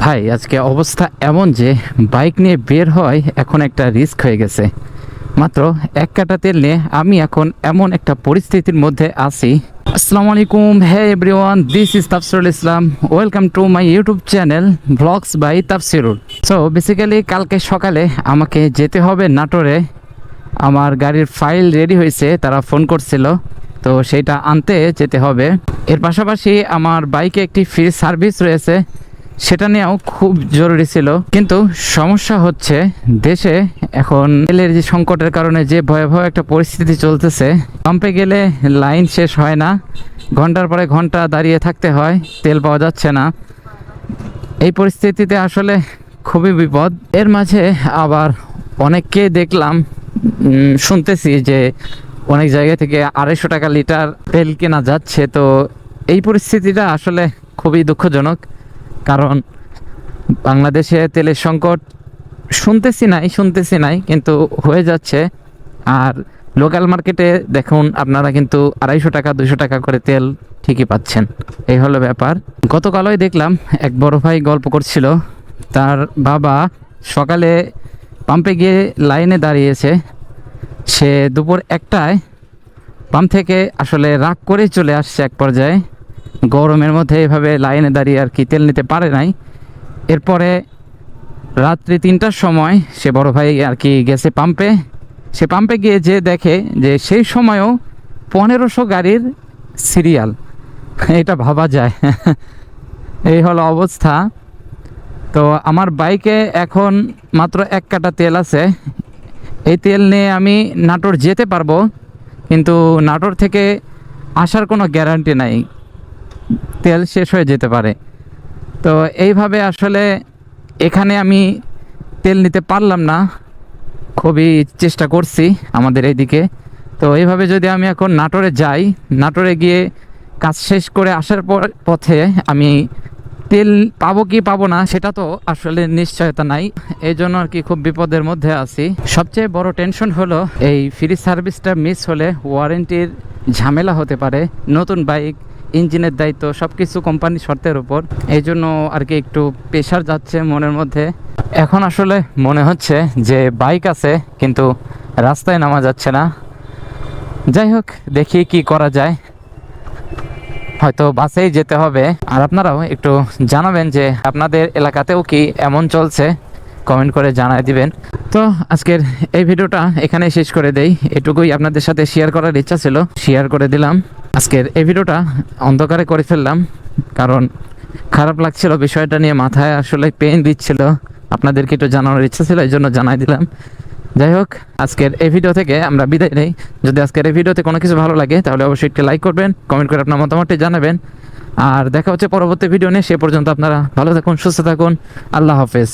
ভাই আজকে অবস্থা এমন যে বাইক নিয়ে বের হয় এখন একটা রিস্ক হয়ে গেছে। মাত্র এক কাটা তেল নিয়ে আমি এখন এমন একটা পরিস্থিতির মধ্যে আছি। আসসালামু আলাইকুম, হে everyone, this is Tafsirul Islam. Welcome to my YouTube channel blogs by Tafsirul. So basically কালকে সকালে আমাকে যেতে হবে নাটোরে। আমার গাড়ির ফাইল রেডি হয়েছে, তারা ফোন করছিল, তো সেইটা আনতে যেতে হবে। এর পাশাপাশি আমার বাইকে একটি ফ্রি সার্ভিস রয়েছে, সেটা নিয়েও খুব জরুরি ছিল। কিন্তু সমস্যা হচ্ছে দেশে এখন তেলের যে সংকটের কারণে যে ভয়াবহ একটা পরিস্থিতি চলতেছে, পাম্পে গেলে লাইন শেষ হয় না, ঘন্টার পরে ঘন্টা দাঁড়িয়ে থাকতে হয়, তেল পাওয়া যাচ্ছে না। এই পরিস্থিতিতে আসলে খুবই বিপদ। এর মাঝে আবার অনেককে দেখলাম, শুনতেছি যে অনেক জায়গা থেকে 250 টাকা লিটার তেল কেনা যাচ্ছে। তো এই পরিস্থিতিটা আসলে খুবই দুঃখজনক, কারণ বাংলাদেশে তেলের সংকট শুনতেছি নাই কিন্তু হয়ে যাচ্ছে। আর লোকাল মার্কেটে দেখুন আপনারা কিন্তু 250 টাকা 200 টাকা করে তেল ঠিকই পাচ্ছেন। এই হলো ব্যাপার। গতকালই দেখলাম এক বড় ভাই গল্প করছিল, তার বাবা সকালে পাম্পে গিয়ে লাইনে দাঁড়িয়েছে। সে দুপুর 1টায় পাম্প থেকে আসলে রাগ করে চলে আসছে। এক পর্যায়ে গরমের মধ্যে এভাবে লাইনে দাঁড়িয়ে আর কি তেল নিতে পারে নাই। এরপরে রাত্রি 3টার সময় সে বড় ভাই আর কি গেছে পাম্পে। সে পাম্পে গিয়ে যে দেখে যে সেই সময়ও 1500 গাড়ির সিরিয়াল। এটা ভাবা যায়। এই হলো অবস্থা। তো আমার বাইকে এখন মাত্র 1 কাটা তেল আছে। এই তেল নিয়ে আমি নাটোর যেতে পারবো, কিন্তু নাটোর থেকে আসার কোনো গ্যারান্টি নাই, তেল শেষ হয়ে যেতে পারে। তো এইভাবে আসলে এখানে আমি তেল নিতে পারলাম না, খুবই চেষ্টা করছি আমাদের এইদিকে। তো এইভাবে যদি আমি এখন নাটোরে যাই, নাটোরে গিয়ে কাজ শেষ করে আসার পথে আমি তেল পাবো কি পাবো না সেটা তো আসলে নিশ্চয়তা নাই। এই জন্য আর কি খুব বিপদের মধ্যে আছি। সবচেয়ে বড় টেনশন হলো এই ফ্রি সার্ভিসটা মিস হলে ওয়ারেন্টির ঝামেলা হতে পারে। নতুন বাইক, ইঞ্জিনের দায়িত্ব, সব কিছু কোম্পানির শর্তের উপর। এই জন্য আর কি একটু প্রেশার যাচ্ছে মনের মধ্যে। এখন আসলে মনে হচ্ছে যে বাইক আছে কিন্তু রাস্তায় নামা যাচ্ছে না। যাই হোক, দেখি কি করা যায়, হয়তো বাসেই যেতে হবে। আর আপনারাও একটু জানাবেন যে আপনাদের এলাকাতেও কি এমন চলছে, কমেন্ট করে জানাই দিবেন। তো আজকের এই ভিডিওটা এখানে শেষ করে দেই। এটুকুই আপনাদের সাথে শেয়ার করার ইচ্ছা ছিল, শেয়ার করে দিলাম। আজকের এই ভিডিওটা অন্ধকারে করে ফেললাম, কারণ খারাপ লাগছিল বিষয়টা নিয়ে, মাথায় আসলে পেইন দিচ্ছিল। আপনাদেরকে একটু জানানোর ইচ্ছা ছিল, এই জন্য জানাই দিলাম। যাই হোক, আজকের এই ভিডিও থেকে আমরা বিদায় নেই। যদি আজকের এই ভিডিওতে কোনো কিছু ভালো লাগে তাহলে অবশ্যই একটি লাইক করবেন, কমেন্ট করে আপনার মতামতটি জানাবেন। আর দেখা হচ্ছে পরবর্তী ভিডিও নিয়ে। সে পর্যন্ত আপনারা ভালো থাকুন, সুস্থ থাকুন। আল্লাহ হাফেজ।